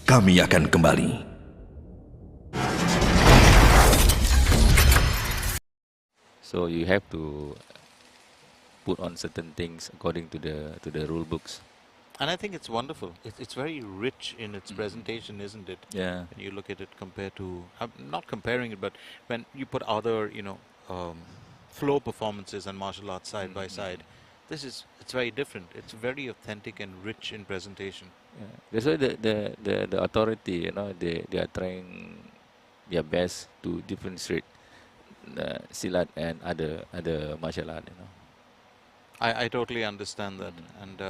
Kami akan kembali. So you have to put on certain things according to the rule books. And I think it's wonderful. It's very rich in its presentation, isn't it? Yeah. When you look at it compared to, I'm not comparing it, but when you put other, flow performances and martial arts side by side, it's very different. It's very authentic and rich in presentation. Yeah. That's why the authority, they are trying their best to differentiate silat and other martial art. I totally understand that. And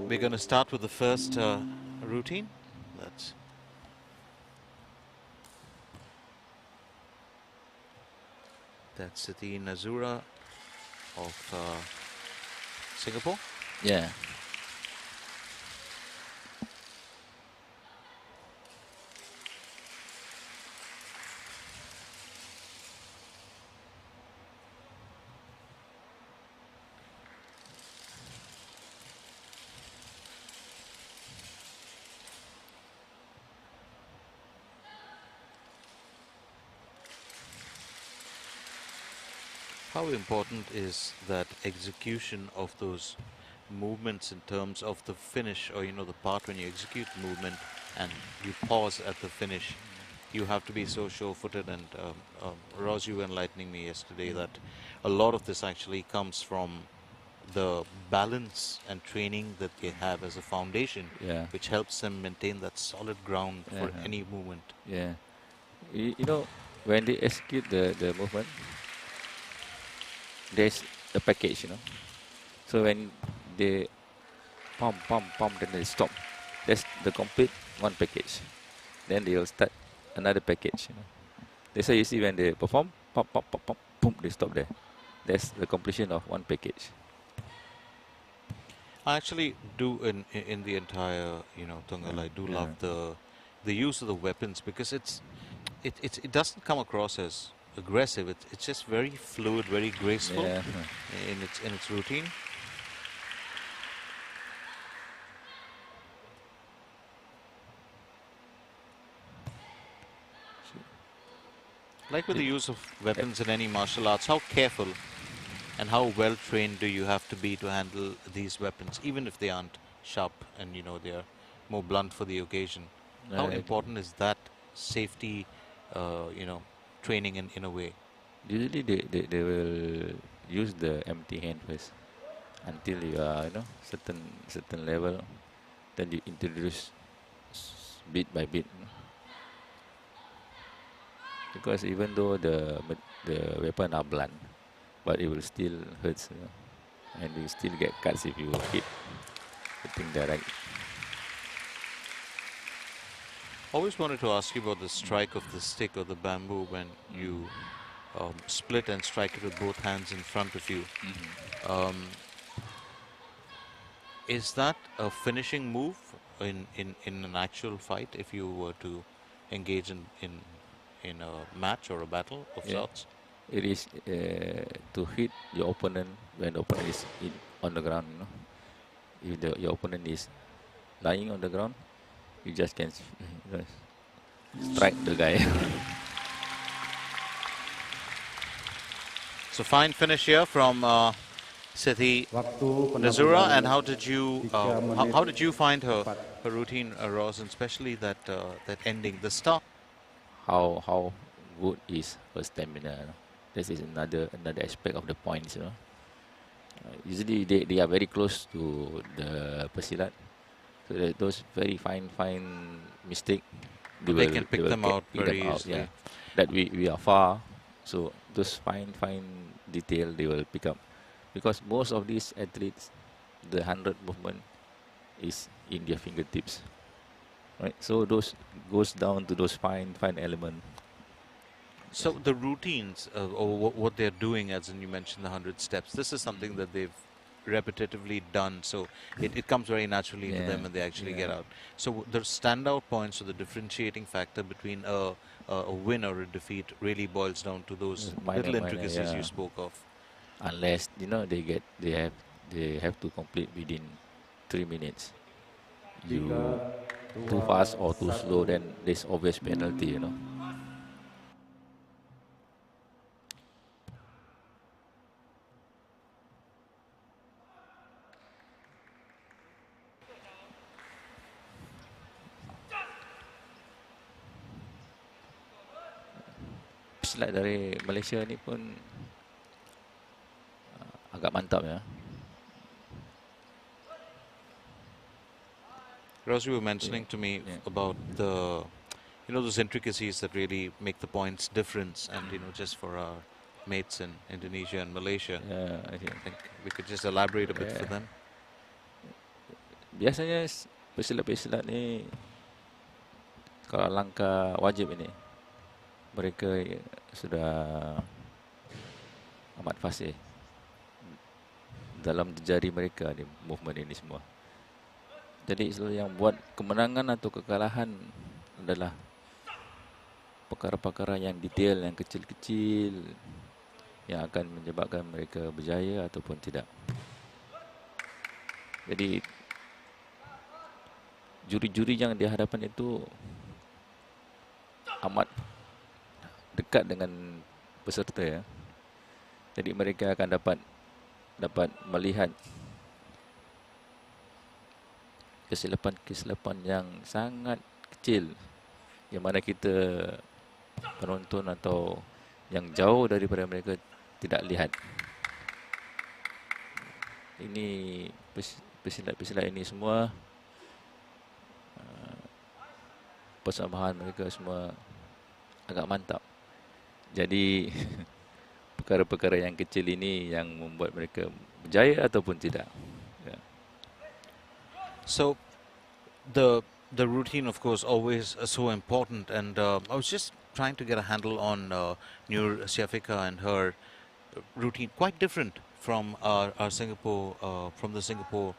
we're going to start with the first routine. That's Siti Nazurah of Singapore. Yeah. How important is that execution of those movements in terms of the finish, or the part when you execute movement and you pause at the finish? You have to be so sure-footed, and Roz, you were enlightening me yesterday that a lot of this actually comes from the balance and training that they have as a foundation, which helps them maintain that solid ground for any movement. Yeah. When they execute the movement, there's a package, So when they pump, then they stop. That's the complete one package. Then they will start another package, That's why you see when they perform, pump, boom, they stop there. That's the completion of one package. I actually do in the entire, Tunggal, I do love the use of the weapons, because it doesn't come across as aggressive. It's just very fluid, very graceful in its routine. Like with the use of weapons in any martial arts, how careful and how well trained do you have to be to handle these weapons, even if they aren't sharp and they are more blunt for the occasion? How important is that safety, training in a way? Usually they will use the empty hand first until you are certain level. Then you introduce bit by bit. Because even though the weapon are blunt, but it will still hurt, and you still get cuts if you hit the thing direct. Always wanted to ask you about the strike of the stick or the bamboo when you split and strike it with both hands in front of you. Is that a finishing move in an actual fight if you were to engage in a match or a battle of sorts? It is to hit your opponent when the opponent is on the ground. If your opponent is lying on the ground, you just can strike the guy. So fine finish here from Siti Nazurah. And how did you find her routine, Roz, and especially that ending, the start? How good is her stamina? This is another aspect of the points. Usually they are very close to the pesilat, so those very fine mistake they can pick them out very easily. Yeah. That we are far, so those fine detail they will pick up, because most of these athletes, the 100 movement is in their fingertips, right? So those goes down to those fine element. So the routines, or what they're doing, as in you mentioned the 100 steps, this is something that they've repetitively done, so it comes very naturally to them and they actually get out. So the standout points or the differentiating factor between a win or a defeat really boils down to those little intricacies you spoke of. Unless they have to complete within 3 minutes. you too fast or too slow, then there's obvious penalty, you know. Silat dari Malaysia ni pun agak mantap ya. Ross, you were mentioning to me about the, those intricacies that really make the points difference, and just for our mates in Indonesia and Malaysia, I think we could just elaborate a bit for them. Biasanya pesilat-pesilat ni kalau langkah wajib ini, mereka sudah amat fasih dalam jari mereka ni, movement ini semua. Jadi yang buat kemenangan atau kekalahan adalah perkara-perkara yang detail, yang kecil-kecil, yang akan menyebabkan mereka berjaya ataupun tidak. Jadi juri-juri yang di hadapan itu amat dekat dengan peserta ya. Jadi mereka akan dapat melihat kesilapan-kesilapan yang sangat kecil yang mana kita penonton atau yang jauh daripada mereka tidak lihat. Ini pesilat-pesilat ini semua persembahan mereka semua agak mantap. Jadi perkara-perkara yang kecil ini yang membuat mereka berjaya ataupun tidak. So the routine, of course, always so important, and I was just trying to get a handle on Nur Syafiqah and her routine, quite different from our Singapore, from the Singapore,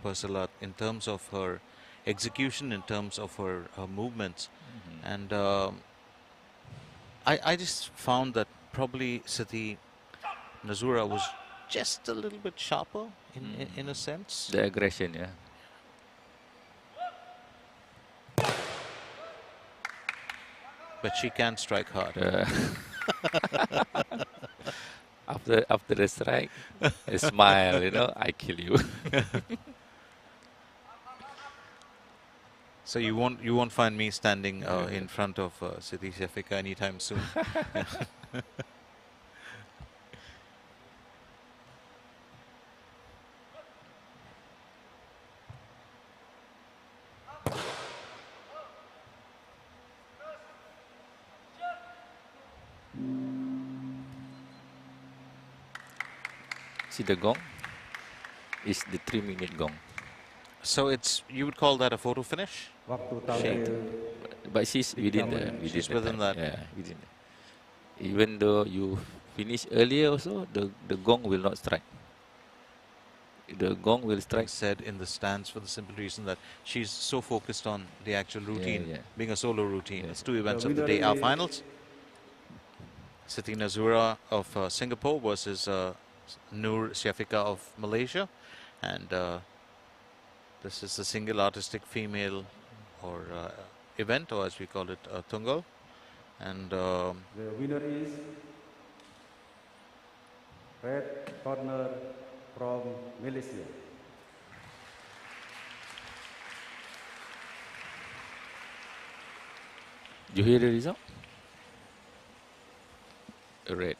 Persilat, in terms of her execution, in terms of her movements, and I just found that probably Siti Nazurah was just a little bit sharper in a sense. The aggression, yeah. But she can strike hard. After the strike, a smile, I kill you. So you won't find me standing in front of Siti Syafiqah anytime soon. See the gong? It's the 3-minute gong. So you would call that a photo finish? But she's within that. Yeah, within. Even though you finish earlier also, the gong will not strike. The gong will strike. Said in the stands for the simple reason that she's so focused on the actual routine, being a solo routine. It's 2 events of the day. Our finals, Siti Nazurah of Singapore versus Nur Syafiqah of Malaysia, and this is a single artistic female or event, or as we call it, Tunggal, and the winner is red corner from Malaysia. You hear the result? Red.